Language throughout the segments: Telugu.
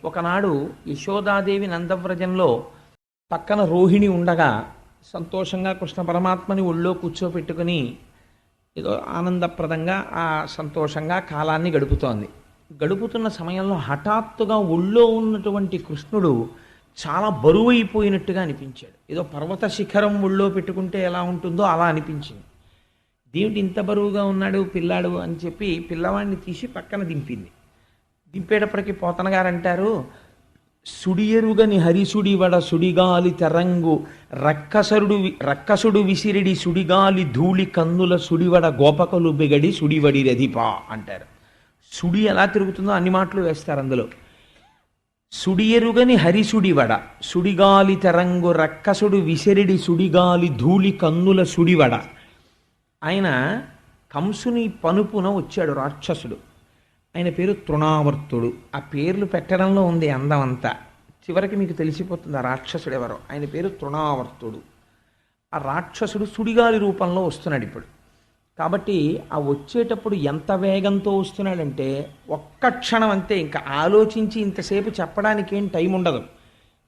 ఒకనాడు యశోదాదేవి నందవ్రజంలో పక్కన రోహిణి ఉండగా సంతోషంగా కృష్ణ పరమాత్మని ఒళ్ళో కూర్చోపెట్టుకుని ఏదో ఆనందప్రదంగా ఆ సంతోషంగా కాలాన్ని గడుపుతోంది. గడుపుతున్న సమయంలో హఠాత్తుగా ఒళ్ళో ఉన్నటువంటి కృష్ణుడు చాలా బరువైపోయినట్టుగా అనిపించాడు. ఏదో పర్వత శిఖరం ఒళ్ళో పెట్టుకుంటే ఎలా ఉంటుందో అలా అనిపించింది. దేవుడు ఇంత బరువుగా ఉన్నాడు పిల్లాడు అని చెప్పి పిల్లవాడిని తీసి పక్కన దింపింది. దింపేటప్పటికి పోతన గారు అంటారు, సుడియరుగని హరిసుడివడ సుడిగాలి తెరంగు రక్కసుడు విసిరిడి సుడిగాలి ధూళి కన్నుల సుడివడ గోపకలు బిగడి సుడివడి రధిపా అంటారు. సుడి ఎలా తిరుగుతుందో అన్ని మాటలు వేస్తారు అందులో. సుడియరుగని హరిసుడివడ సుడిగాలి తెరంగు రక్కసుడు విసిరిడి సుడిగాలి ధూళి కన్నుల సుడివడ. ఆయన కంసుని పనుపున వచ్చాడు రాక్షసుడు. ఆయన పేరు తృణావర్తుడు. ఆ పేర్లు పెట్టడంలో ఉంది అందం అంతా. చివరికి మీకు తెలిసిపోతుంది ఆ రాక్షసుడు ఎవరో. ఆయన పేరు తృణావర్తుడు. ఆ రాక్షసుడు సుడిగాలి రూపంలో వస్తున్నాడు ఇప్పుడు. కాబట్టి ఆ వచ్చేటప్పుడు ఎంత వేగంతో వస్తున్నాడంటే ఒక్క క్షణం అంతే, ఇంకా ఆలోచించి ఇంతసేపు చెప్పడానికి ఏం టైం ఉండదు.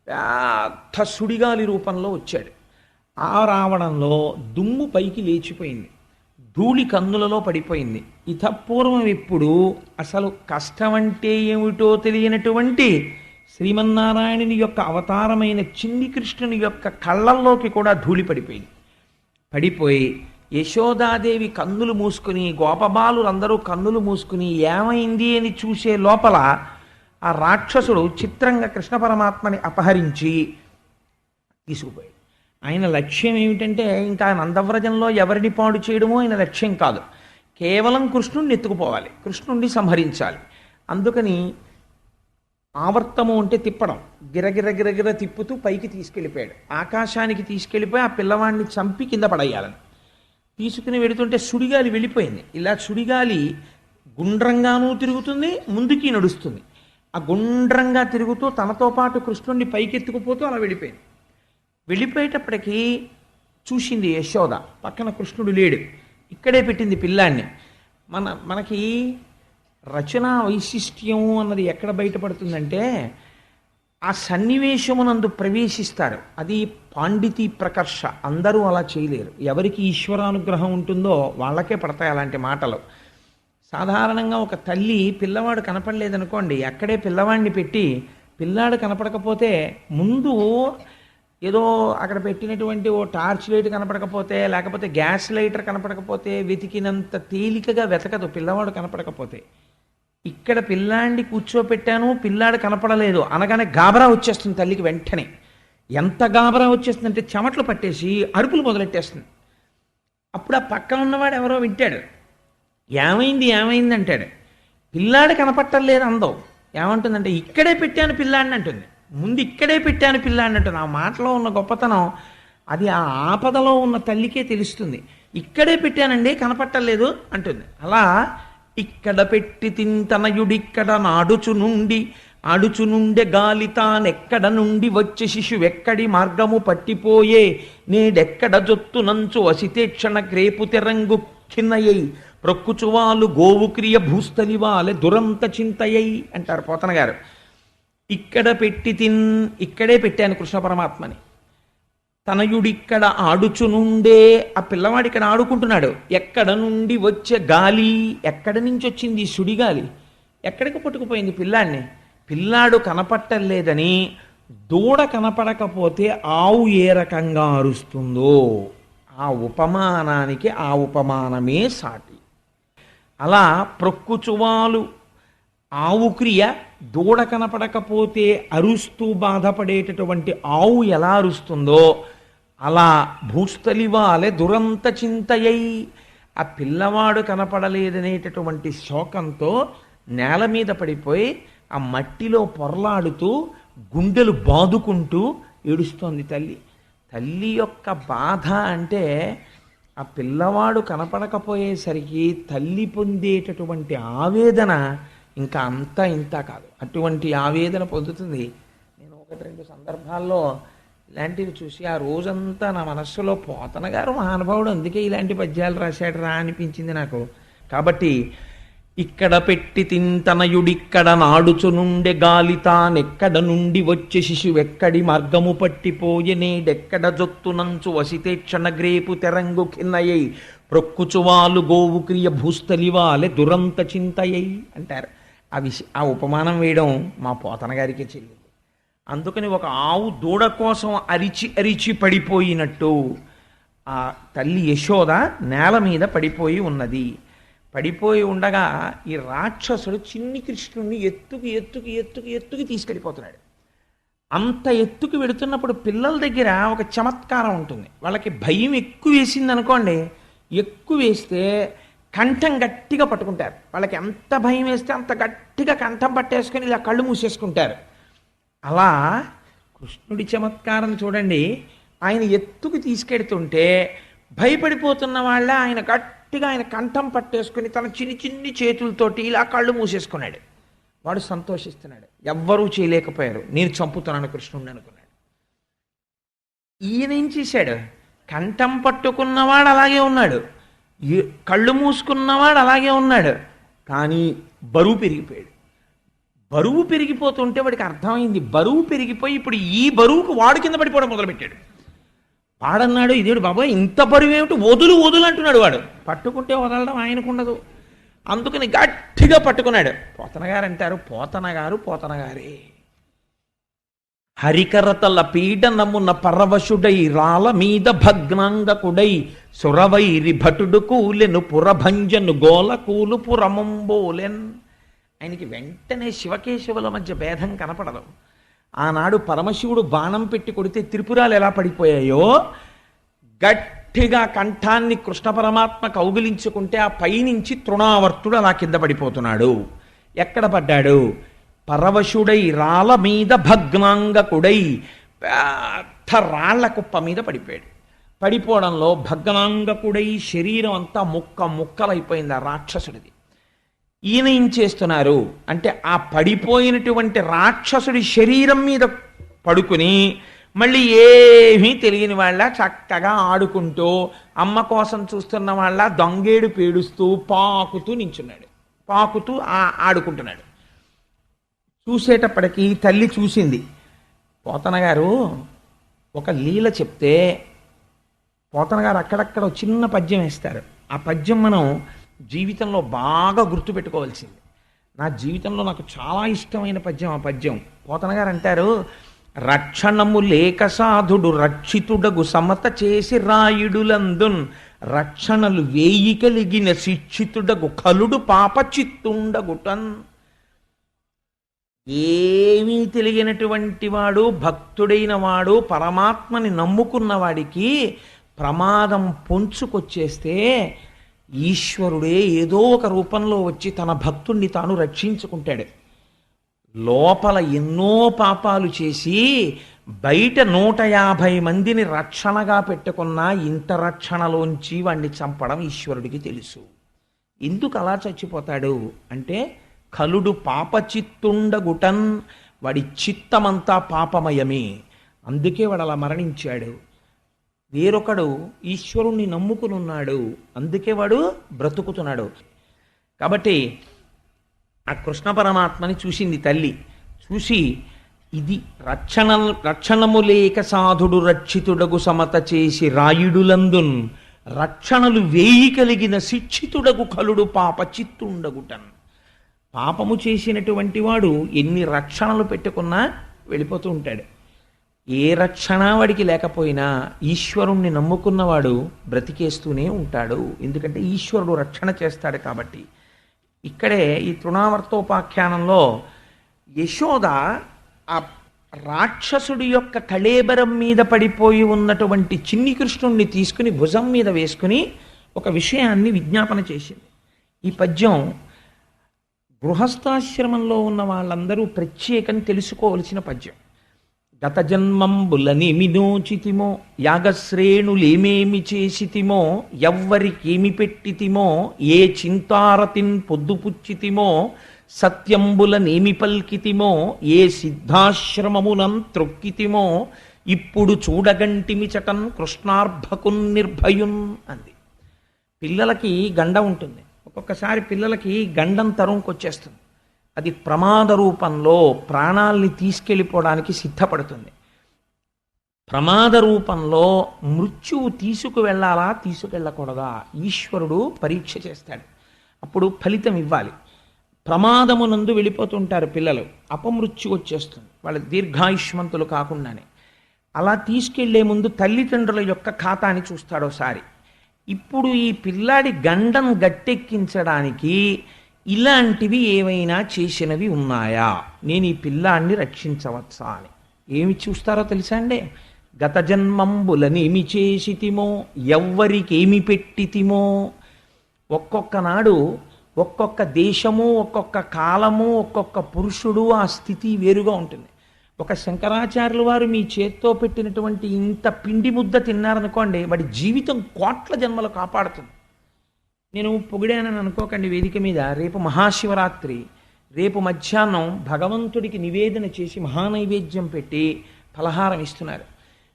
పెద్ద సుడిగాలి రూపంలో వచ్చాడు. ఆ రావడంలో దుమ్ము పైకి లేచిపోయింది, ధూళి కన్నులలో పడిపోయింది. ఇతపూర్వం ఎప్పుడు అసలు కష్టం అంటే ఏమిటో తెలియనటువంటి శ్రీమన్నారాయణుని యొక్క అవతారమైన చిన్ని కృష్ణుని యొక్క కళ్ళల్లోకి కూడా ధూళి పడిపోయింది. పడిపోయి యశోదాదేవి కన్నులు మూసుకుని, గోపబాలులందరూ కన్నులు మూసుకుని ఏమైంది అని చూసే లోపల ఆ రాక్షసుడు చిత్రంగా కృష్ణ పరమాత్మని అపహరించి తీసుకుపోయాడు. ఆయన లక్ష్యం ఏమిటంటే ఇంకా నందవ్రజంలో ఎవరిని పాడు చేయడమో ఆయన లక్ష్యం కాదు, కేవలం కృష్ణుడిని ఎత్తుకుపోవాలి, కృష్ణుడిని సంహరించాలి. అందుకని ఆవర్తము అంటే తిప్పడం, గిరగిర గిరగిర తిప్పుతూ పైకి తీసుకెళ్ళిపోయాడు. ఆకాశానికి తీసుకెళ్ళిపోయి ఆ పిల్లవాడిని చంపి కింద పడేయాలని తీసుకుని వెడుతుంటే సుడిగాలి వెళ్ళిపోయింది. ఇలా సుడిగాలి గుండ్రంగానూ తిరుగుతుంది, ముందుకి నడుస్తుంది. ఆ గుండ్రంగా తిరుగుతూ తనతో పాటు కృష్ణుడిని పైకెత్తుకుపోతూ అలా వెళ్ళిపోయింది. వెళ్ళిపోయేటప్పటికీ చూసింది యశోద, పక్కన కృష్ణుడు లేడు. ఇక్కడే పెట్టింది పిల్లాన్ని. మనకి రచనా వైశిష్ట్యం అన్నది ఎక్కడ బయటపడుతుందంటే ఆ సన్నివేశమునందు ప్రవేశిస్తారు. అది పాండితీ ప్రకర్ష. అందరూ అలా చేయలేరు. ఎవరికి ఈశ్వరానుగ్రహం ఉంటుందో వాళ్ళకే పడతాయి అలాంటి మాటలు. సాధారణంగా ఒక తల్లి పిల్లవాడు కనపడలేదనుకోండి, అక్కడే పిల్లవాడిని పెట్టి పిల్లాడు కనపడకపోతే ముందు ఏదో అక్కడ పెట్టినటువంటి ఓ టార్చ్ లైట్ కనపడకపోతే, లేకపోతే గ్యాస్ లైటర్ కనపడకపోతే వెతికినంత తేలికగా వెతకదు పిల్లవాడు కనపడకపోతే. ఇక్కడ పిల్లాడిని కూర్చోపెట్టాను, పిల్లాడు కనపడలేదు అనగానే గాబరా వచ్చేస్తుంది తల్లికి. వెంటనే ఎంత గాబరా వచ్చేస్తుందంటే చెమట్లు పట్టేసి అరుపులు మొదలెట్టేస్తుంది. అప్పుడు ఆ పక్కన ఉన్నవాడు ఎవరో వింటాడు, ఏమైంది ఏమైంది అంటాడు. పిల్లాడు కనపట్టలేదు అందో. ఏమంటుందంటే ఇక్కడే పెట్టాను పిల్లాడిని అంటుంది. ముందు ఇక్కడే పెట్టాను పిల్లాడిని అంటుంది. ఆ మాటలో ఉన్న గొప్పతనం అది ఆ ఆపదలో ఉన్న తల్లికే తెలుస్తుంది. ఇక్కడే పెట్టానండి కనపట్టలేదు అంటుంది. అలా ఇక్కడ పెట్టి తింతనయుడిక్కడ ఆడుచు నుండే గాలి తానెక్కడ నుండి వచ్చే శిశువెక్కడి మార్గము పట్టిపోయే నేడెక్కడ జొత్తు నంచు వసితేక్షణ గ్రేపు తెరంగు ఖిన్నయ్యై ప్రొక్కుచువాలు గోవు క్రియ భూస్థలివాలే దురంత చింతయ్యై అంటారు పోతన గారు. ఇక్కడే పెట్టాను కృష్ణ పరమాత్మని. తనయుడిక్కడ ఆడుచునుండే, ఆ పిల్లవాడు ఇక్కడ ఆడుకుంటున్నాడు. ఎక్కడ నుండి వచ్చే గాలి, ఎక్కడి నుంచి వచ్చింది సుడిగాలి, ఎక్కడికి పట్టుకుపోయింది పిల్లాడిని. పిల్లాడు కనపట్టలేదని దూడ కనపడకపోతే ఆవు ఏ రకంగా అరుస్తుందో ఆ ఉపమానానికి ఆ ఉపమానమే సాటి. అలా ప్రొక్కుచువాలు ఆవు క్రియ, దూడ కనపడకపోతే అరుస్తూ బాధపడేటటువంటి ఆవు ఎలా అరుస్తుందో అలా భూస్థలివాలే దురంత చింతయ్యై, ఆ పిల్లవాడు కనపడలేదనేటటువంటి శోకంతో నేల మీద పడిపోయి ఆ మట్టిలో పొరలాడుతూ గుండెలు బాదుకుంటూ ఏడుస్తోంది తల్లి. తల్లి యొక్క బాధ అంటే ఆ పిల్లవాడు కనపడకపోయేసరికి తల్లి పొందేటటువంటి ఆవేదన ఇంకా అంతా ఇంత కాదు. అటువంటి ఆవేదన పొందుతుంది. నేను ఒకటి రెండు సందర్భాల్లో ఇలాంటివి చూసి ఆ రోజంతా నా మనస్సులో పోతన గారు మహానుభావుడు అందుకే ఇలాంటి పద్యాలు రాశాడు రా అనిపించింది నాకు. కాబట్టి ఇక్కడ పెట్టి తింతనయుడిక్కడ నాడుచునుండె గాలి తానెక్కడ నుండి వచ్చే శిశువెక్కడి మార్గము పట్టిపోయె నేడెక్కడ జొత్తునంచు వసితేక్షణ గ్రేపు తెరంగు కిన్నయ్యై ప్రొక్కుచువాలు గోవు క్రియ భూస్థలివాలె దురంత చింతయ్యై అంటారు. ఆ ఉపమానం వేయడం మా పోతన గారికి చెల్లింది. అందుకని ఒక ఆవు దూడ కోసం అరిచి అరిచి పడిపోయినట్టు ఆ తల్లి యశోద నేల మీద పడిపోయి ఉన్నది. పడిపోయి ఉండగా ఈ రాక్షసుడు చిన్ని కృష్ణుడిని ఎత్తుకి తీసుకెళ్ళిపోతున్నాడు. అంత ఎత్తుకు వెడుతున్నప్పుడు పిల్లల దగ్గర ఒక చమత్కారం ఉంటుంది. వాళ్ళకి భయం ఎక్కువ వేసింది అనుకోండి, ఎక్కువ వేస్తే కంఠం గట్టిగా పట్టుకుంటారు. వాళ్ళకి ఎంత భయం వేస్తే అంత గట్టిగా కంఠం పట్టేసుకొని ఇలా కళ్ళు మూసేసుకుంటారు. అలా కృష్ణుడి చమత్కారం చూడండి. ఆయన ఎత్తుకు తీసుకెడుతుంటే భయపడిపోతున్న వాళ్ళ ఆయన గట్టిగా ఆయన కంఠం పట్టేసుకుని తన చిన్ని చేతులతోటి ఇలా కళ్ళు మూసేసుకున్నాడు. వాడు సంతోషిస్తున్నాడు. ఎవ్వరూ చేయలేకపోయారు. నేను చంపుతున్నాను కృష్ణుడిని అనుకున్నాడు. ఈయన ఏం చేశాడు? కంఠం పట్టుకున్నవాడు అలాగే ఉన్నాడు, కళ్ళు మూసుకున్నవాడు అలాగే ఉన్నాడు. కానీ బరువు పెరిగిపోయాడు. బరువు పెరిగిపోతుంటే వాడికి అర్థమైంది, బరువు పెరిగిపోయి ఇప్పుడు ఈ బరువుకు వాడు కింద పడిపోవడం మొదలుపెట్టాడు. వాడన్నాడు, ఇదేడు బాబాయ్ ఇంత బరువు ఏమిటి, వదులు వదులు అంటున్నాడు. వాడు పట్టుకుంటే వదలడం ఆయనకుండదు. అందుకని గట్టిగా పట్టుకున్నాడు. పోతన గారు అంటారు, పోతన గారే హరికరతల పీడనమున పరవశుడై రాల మీద భగ్నాంగకుడై సురవైరి భటుడు కూలెను పురభంజను గోల కూలు పురమంబోలెన్. ఆయనకి వెంటనే శివకేశవుల మధ్య భేదం కనపడదు. ఆనాడు పరమశివుడు బాణం పెట్టి కొడితే త్రిపురాలు ఎలా పడిపోయాయో గట్టిగా కంఠాన్ని కృష్ణ పరమాత్మ కౌగిలించుకుంటే ఆ పైనుంచి తృణావర్తుడు అలా కింద పడిపోతున్నాడు. ఎక్కడ పడ్డాడు? పరవశుడై రాళ్ళ మీద భగ్నాంగకుడై పెద్ద రాళ్ల కుప్ప మీద పడిపోయాడు. పడిపోవడంలో భగ్నాంగకుడై శరీరం అంతా ముక్కలైపోయింది ఆ రాక్షసుడిది. ఈయన ఏం చేస్తున్నారు అంటే ఆ పడిపోయినటువంటి రాక్షసుడి శరీరం మీద పడుకుని మళ్ళీ ఏమీ తెలియని వాళ్ళ చక్కగా ఆడుకుంటూ అమ్మ కోసం చూస్తున్న వాళ్ళ దొంగేడు పేడుస్తూ పాకుతూ నించున్నాడు. పాకుతూ ఆడుకుంటున్నాడు. చూసేటప్పటికీ తల్లి చూసింది. పోతన గారు ఒక లీల చెప్తే పోతన గారు అక్కడక్కడ చిన్న పద్యం వేస్తారు. ఆ పద్యం మనం జీవితంలో బాగా గుర్తుపెట్టుకోవాల్సింది. నా జీవితంలో నాకు చాలా ఇష్టమైన పద్యం ఆ పద్యం. పోతన గారు అంటారు, రక్షణము లేక సాధుడు రక్షితుడగు సమత చేసి రాయుడులందున్ రక్షణలు వేయి కలిగిన శిక్షితుడగు కలుడు పాప చిత్తుండగుటన్. ఏమీ తెలియనటువంటి వాడు, భక్తుడైన వాడు, పరమాత్మని నమ్ముకున్న వాడికి ప్రమాదం పొంచుకొచ్చేస్తే ఈశ్వరుడే ఏదో ఒక రూపంలో వచ్చి తన భక్తుణ్ణి తాను రక్షించుకుంటాడు. లోపల ఎన్నో పాపాలు చేసి బయట 150 మందిని రక్షణగా పెట్టుకున్నా ఇంత రక్షణలోంచి వాణ్ణి చంపడం ఈశ్వరుడికి తెలుసు. ఎందుకు అలా చచ్చిపోతాడు అంటే కలుడు పాపచిత్తుండగుటన్, వాడి చిత్తమంతా పాపమయమే, అందుకే వాడు అలా మరణించాడు. వేరొకడు ఈశ్వరుణ్ణి నమ్ముకునున్నాడు, అందుకే వాడు బ్రతుకుతున్నాడు. కాబట్టి ఆ కృష్ణ పరమాత్మని చూసింది తల్లి. చూసి ఇది రక్షణము లేక సాధుడు రక్షితుడగు సమత చేసి రాయుడులందున్ రక్షణలు వేయి కలిగిన శిక్షితుడగు కలుడు పాప చిత్తుండగుటన్. పాపము చేసినటువంటి వాడు ఎన్ని రక్షణలు పెట్టుకున్నా వెళ్ళిపోతూ ఉంటాడు. ఏ రక్షణ వాడికి లేకపోయినా ఈశ్వరుణ్ణి నమ్ముకున్నవాడు బ్రతికేస్తూనే ఉంటాడు. ఎందుకంటే ఈశ్వరుడు రక్షణ చేస్తాడు కాబట్టి. ఇక్కడే ఈ తృణావర్తోపాఖ్యానంలో యశోద ఆ రాక్షసుడి యొక్క కళేబరం మీద పడిపోయి ఉన్నటువంటి చిన్ని కృష్ణుణ్ణి తీసుకుని భుజం మీద వేసుకుని ఒక విషయాన్ని విజ్ఞాపన చేసింది. ఈ పద్యం గృహస్థాశ్రమంలో ఉన్న వాళ్ళందరూ ప్రత్యేకం తెలుసుకోవలసిన పద్యం. గత జన్మంబులని నోచితిమో యాగశ్రేణులేమేమి చేసితిమో ఎవ్వరికేమి పెట్టితిమో ఏ చింతారతిన్ పొద్దుపుచ్చితిమో సత్యంబులనేమి పల్కితిమో ఏ సిద్ధాశ్రమమునం త్రొక్కితిమో ఇప్పుడు చూడగంటిమి చటన్ కృష్ణార్భకున్ నిర్భయున్ అంది. పిల్లలకి గండ ఉంటుంది. ఒక ఒక్కొక్కసారి పిల్లలకి గండం తరుముకొచ్చేస్తుంది. అది ప్రమాద రూపంలో ప్రాణాల్ని తీసుకెళ్ళిపోవడానికి సిద్ధపడుతుంది. ప్రమాద రూపంలో మృత్యువు తీసుకువెళ్ళాలా తీసుకెళ్ళకూడదా ఈశ్వరుడు పరీక్ష చేస్తాడు. అప్పుడు ఫలితం ఇవ్వాలి. ప్రమాదమునందు వెళ్ళిపోతుంటారు పిల్లలు, అపమృత్యు వచ్చేస్తుంది, వాళ్ళ దీర్ఘాయుష్మంతులు కాకుండానే. అలా తీసుకెళ్లే ముందు తల్లిదండ్రుల యొక్క ఖాతాని చూస్తాడోసారి. ఇప్పుడు ఈ పిల్లాడి గండం గట్టెక్కించడానికి ఇలాంటివి ఏవైనా చేసినవి ఉన్నాయా, నేను ఈ పిల్లాడిని రక్షించవచ్చా అని ఏమి చూస్తారో తెలుసా అండి? గత జన్మంబులనేమి చేసితిమో, ఎవ్వరికేమి పెట్టితిమో. ఒక్కొక్క నాడు ఒక్కొక్క దేశము, ఒక్కొక్క కాలము, ఒక్కొక్క పురుషుడు ఆ స్థితి వేరుగా ఉంటుంది. ఒక శంకరాచార్యుల వారు మీ చేత్తో పెట్టినటువంటి ఇంత పిండి ముద్ద తిన్నారనుకోండి, వాడి జీవితం కోట్ల జన్మలు కాపాడుతుంది. నేను పొగిడానని అనుకోకండి వేదిక మీద. రేపు మహాశివరాత్రి, రేపు మధ్యాహ్నం భగవంతుడికి నివేదన చేసి మహానైవేద్యం పెట్టి ఫలహారం ఇస్తున్నారు.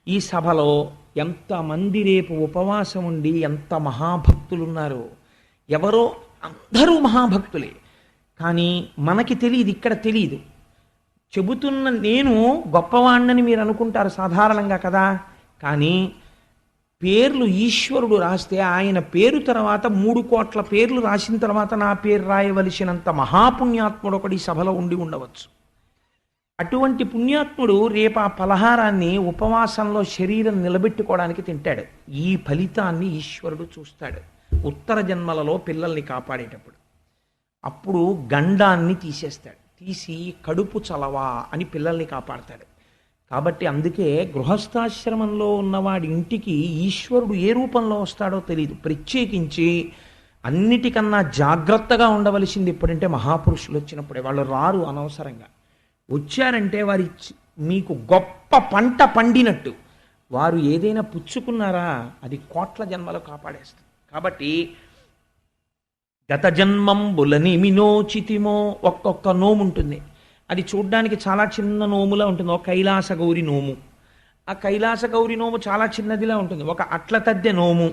ఈ సభలో ఎంతమంది రేపు ఉపవాసం ఉండి ఎంత మహాభక్తులు ఉన్నారు. ఎవరో అందరూ మహాభక్తులే, కానీ మనకి తెలియదు, ఇక్కడ తెలియదు. చెబుతున్న నేను గొప్పవాణ్ణని మీరు అనుకుంటారు సాధారణంగా కదా, కానీ పేర్లు ఈశ్వరుడు రాస్తే ఆయన పేరు తర్వాత 3 కోట్ల పేర్లు రాసిన తర్వాత నా పేరు రాయవలసినంత మహాపుణ్యాత్ముడు ఒకటి సభలో ఉండి ఉండవచ్చు. అటువంటి పుణ్యాత్ముడు రేపు ఆ పలహారాన్ని ఉపవాసంలో శరీరం నిలబెట్టుకోవడానికి తింటాడు. ఈ ఫలితాన్ని ఈశ్వరుడు చూస్తాడు ఉత్తర జన్మలలో పిల్లల్ని కాపాడేటప్పుడు. అప్పుడు గండాన్ని తీసేస్తాడు, తీసి కడుపు చలవా అని పిల్లల్ని కాపాడతాడు. కాబట్టి అందుకే గృహస్థాశ్రమంలో ఉన్నవాడి ఇంటికి ఈశ్వరుడు ఏ రూపంలో వస్తాడో తెలియదు. ప్రత్యేకించి అన్నిటికన్నా జాగ్రత్తగా ఉండవలసింది ఎప్పుడంటే మహాపురుషులు వచ్చినప్పుడే. వాళ్ళు రారు అనవసరంగా. వచ్చారంటే వారి మీకు గొప్ప పంట పండినట్టు. వారు ఏదైనా పుచ్చుకున్నారా అది కోట్ల జన్మలు కాపాడేస్తుంది. కాబట్టి గత జన్మంబులని నోచితిమో, ఒక్కొక్క నోము ఉంటుంది. అది చూడ్డానికి చాలా చిన్న నోములా ఉంటుంది. ఒక కైలాస గౌరి నోము, ఆ కైలాస గౌరి నోము చాలా చిన్నదిలా ఉంటుంది. ఒక అట్ల తద్దె నోము,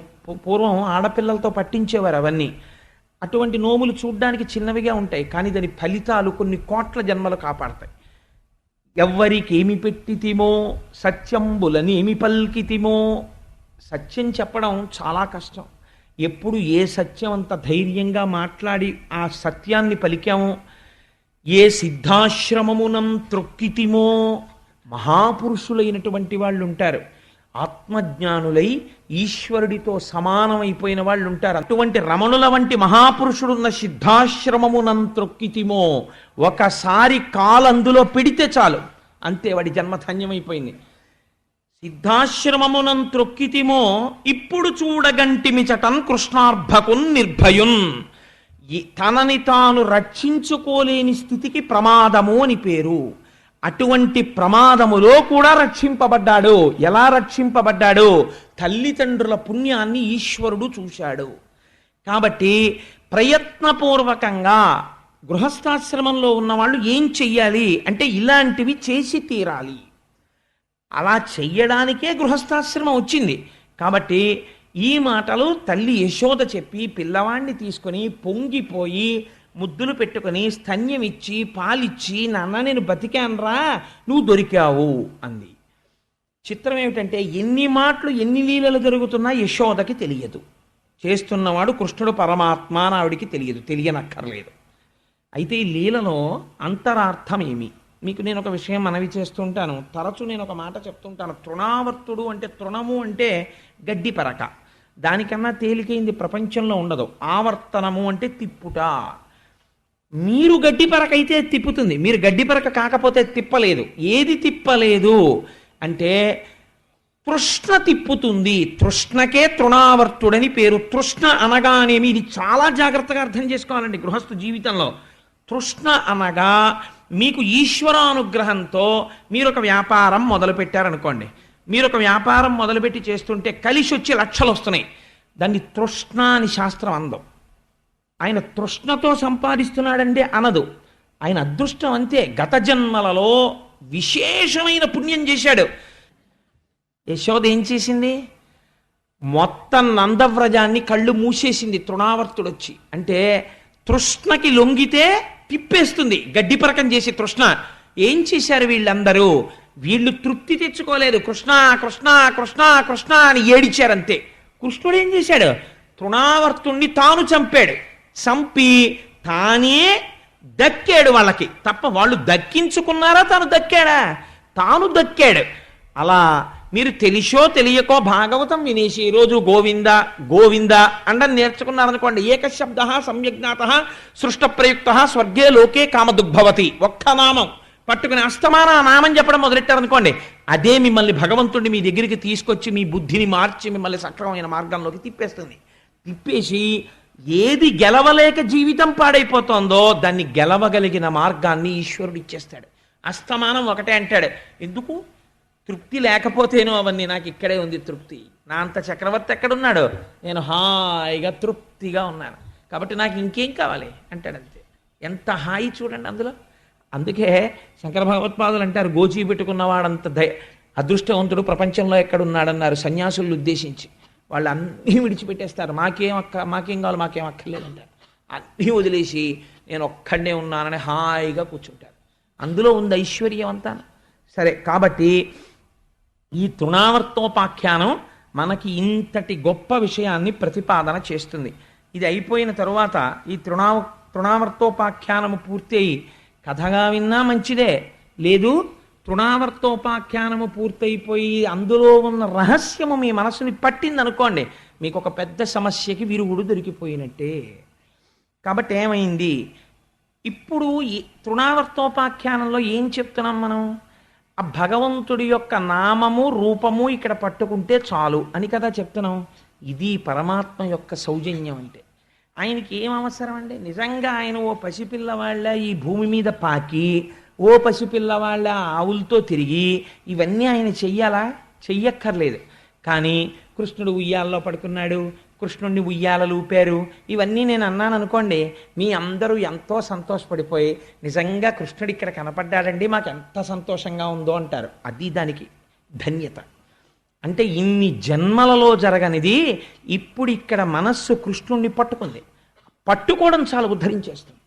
పూర్వం ఆడపిల్లలతో పట్టించేవారు అవన్నీ. అటువంటి నోములు చూడ్డానికి చిన్నవిగా ఉంటాయి, కానీ దాని ఫలితాలు కొన్ని కోట్ల జన్మలు కాపాడతాయి. ఎవ్వరికేమి పెట్టితిమో, సత్యంబులనేమి పల్కితిమో. సత్యం చెప్పడం చాలా కష్టం. ఎప్పుడు ఏ సత్యం అంత ధైర్యంగా మాట్లాడి ఆ సత్యాన్ని పలికామో, ఏ సిద్ధాశ్రమమునం త్రొక్కితిమో. మహాపురుషులైనటువంటి వాళ్ళు ఉంటారు, ఆత్మజ్ఞానులై ఈశ్వరుడితో సమానమైపోయిన వాళ్ళు ఉంటారు. అటువంటి రమణుల వంటి మహాపురుషుడున్న సిద్ధాశ్రమమునం త్రొక్కితిమో. ఒకసారి కాలందులో పెడితే చాలు, అంతే వాడి జన్మధన్యమైపోయింది. సిద్ధాశ్రమమునం త్రొక్కితిమో, ఇప్పుడు చూడగంటిమిచటన్ కృష్ణార్భకున్ నిర్భయున్. తనని తాను రక్షించుకోలేని స్థితికి ప్రమాదము అని పేరు. అటువంటి ప్రమాదములో కూడా రక్షింపబడ్డాడు. ఎలా రక్షింపబడ్డాడు? తల్లిదండ్రుల పుణ్యాన్ని ఈశ్వరుడు చూశాడు. కాబట్టి ప్రయత్నపూర్వకంగా గృహస్థాశ్రమంలో ఉన్నవాళ్ళు ఏం చెయ్యాలి అంటే ఇలాంటివి చేసి తీరాలి. అలా చెయ్యడానికే గృహస్థాశ్రమం వచ్చింది. కాబట్టి ఈ మాటలు తల్లి యశోద చెప్పి పిల్లవాణ్ణి తీసుకొని పొంగిపోయి ముద్దులు పెట్టుకొని స్తన్యం ఇచ్చి పాలిచ్చి, నాన్న నేను బతికాన్రా, నువ్వు దొరికావు అంది. చిత్రం ఏమిటంటే ఎన్ని మాటలు ఎన్ని లీలలు జరుగుతున్నా యశోదకి తెలియదు. చేస్తున్నవాడు కృష్ణుడు పరమాత్మ అని ఆవిడికి తెలియదు, తెలియనక్కర్లేదు. అయితే ఈ లీలలో అంతరార్థం ఏమి? మీకు నేను ఒక విషయం మనవి చేస్తుంటాను. తరచు నేను ఒక మాట చెప్తుంటాను. తృణావర్తుడు అంటే, తృణము అంటే గడ్డి పరక, దానికన్నా తేలికైంది ప్రపంచంలో ఉండదు. ఆవర్తనము అంటే తిప్పుట. మీరు గడ్డి పరక అయితే తిప్పుతుంది, మీరు గడ్డి పరక కాకపోతే తిప్పలేదు. ఏది తిప్పలేదు అంటే తృష్ణ తిప్పుతుంది. తృష్ణకే తృణావర్తుడని పేరు. తృష్ణ అనగానేమి, ఇది చాలా జాగ్రత్తగా అర్థం చేసుకోవాలండి గృహస్థ జీవితంలో. తృష్ణ అనగా మీకు ఈశ్వరానుగ్రహంతో మీరు ఒక వ్యాపారం మొదలుపెట్టారనుకోండి. మీరు ఒక వ్యాపారం మొదలుపెట్టి చేస్తుంటే కలిసి వచ్చి లక్షలు వస్తున్నాయి, దాన్ని తృష్ణ అని శాస్త్రం అందం. ఆయన తృష్ణతో సంపాదిస్తున్నాడంటే అనదు, ఆయన అదృష్టం అంతే. గత జన్మలలో విశేషమైన పుణ్యం చేశాడు. యశోద ఏం చేసింది? మొత్తం నందవ్రజాన్ని కళ్ళు మూసేసింది తృణావర్తుడొచ్చి. అంటే తృష్ణకి లొంగితే తిప్పేస్తుంది, గడ్డిపరకం చేసి తృష్ణ. ఏం చేశారు వీళ్ళందరూ? వీళ్ళు తృప్తి తెచ్చుకోలేదు, కృష్ణ కృష్ణ కృష్ణ కృష్ణ అని ఏడిచారంతే. కృష్ణుడు ఏం చేశాడు? తృణావర్తుణ్ణి తాను చంపాడు. చంపి తానే దక్కాడు వాళ్ళకి తప్ప వాళ్ళు దక్కించుకున్నారా? తాను దక్కాడా? తాను దక్కాడు. అలా మీరు తెలిసో తెలియకో భాగవతం వినేసి ఈరోజు గోవింద గోవింద అండం నేర్చుకున్నారనుకోండి, ఏకశబ్ద సమ్యజ్ఞాత సృష్ట ప్రయుక్త స్వర్గే లోకే కామదుగ్భవతి, ఒక్క నామం పట్టుకుని అస్తమాన నామం చెప్పడం మొదలెట్టారనుకోండి, అదే మిమ్మల్ని భగవంతుడిని మీ దగ్గరికి తీసుకొచ్చి మీ బుద్ధిని మార్చి మిమ్మల్ని సక్రమమైన మార్గంలోకి తిప్పేస్తుంది. తిప్పేసి ఏది గెలవలేక జీవితం పాడైపోతుందో దాన్ని గెలవగలిగిన మార్గాన్ని ఈశ్వరుడు ఇచ్చేస్తాడు. అస్తమానం ఒకటే అంటాడు, ఎందుకు? తృప్తి లేకపోతేనో అవన్నీ, నాకు ఇక్కడే ఉంది తృప్తి. నా అంత చక్రవర్తి ఎక్కడున్నాడు? నేను హాయిగా తృప్తిగా ఉన్నాను కాబట్టి నాకు ఇంకేం కావాలి అంటాడు. అంతే. ఎంత హాయి చూడండి అందులో. అందుకే శంకర భగవత్పాదులు అంటారు, గోచీ పెట్టుకున్నవాడంత అదృష్టవంతుడు ప్రపంచంలో ఎక్కడున్నాడన్నారు సన్యాసులను ఉద్దేశించి. వాళ్ళు అన్నీ విడిచిపెట్టేస్తారు, మాకేం కావాలి, మాకేం అక్కర్లేదంటారు. అన్నీ వదిలేసి నేను ఒక్కడే ఉన్నానని హాయిగా కూర్చుంటారు. అందులో ఉంది ఐశ్వర్యం అంతా. సరే, కాబట్టి ఈ తృణావర్తోపాఖ్యానం మనకి ఇంతటి గొప్ప విషయాన్ని ప్రతిపాదన చేస్తుంది. ఇది అయిపోయిన తరువాత ఈ తృణావర్తోపాఖ్యానము పూర్తి అయి కథగా విన్నా మంచిదే, లేదు తృణావర్తోపాఖ్యానము పూర్తయిపోయి అందులో ఉన్న రహస్యము మీ మనసుని పట్టింది అనుకోండి, మీకు ఒక పెద్ద సమస్యకి విరుగుడు దొరికిపోయినట్టే. కాబట్టి ఏమైంది? ఇప్పుడు ఈ తృణావర్తోపాఖ్యానంలో ఏం చెప్తున్నాం మనం? ఆ భగవంతుడి యొక్క నామము రూపము ఇక్కడ పట్టుకుంటే చాలు అని కదా చెప్తున్నాం. ఇది పరమాత్మ యొక్క సౌజన్యం. అంటే ఆయనకి ఏం అవసరం అండి? నిజంగా ఆయన ఓ పసిపిల్లవాళ్ళ ఈ భూమి మీద పాకి, ఓ పసిపిల్లవాళ్ళ ఆవులతో తిరిగి ఇవన్నీ ఆయన చెయ్యాలా? చెయ్యక్కర్లేదు. కానీ కృష్ణుడు ఉయ్యాలలో పడుకున్నాడు, కృష్ణుడిని ఉయ్యాలలు ఊపారు, ఇవన్నీ నేను అన్నాను అనుకోండి, మీ అందరూ ఎంతో సంతోషపడిపోయి నిజంగా కృష్ణుడు ఇక్కడ కనపడ్డాడండి, మాకు ఎంత సంతోషంగా ఉందో అంటారు. అది దానికి ధన్యత. అంటే ఇన్ని జన్మలలో జరగనిది ఇప్పుడు ఇక్కడ మనస్సు కృష్ణుణ్ణి పట్టుకుంది. పట్టుకోవడం చాలా ఉద్ధరించేస్తుంది.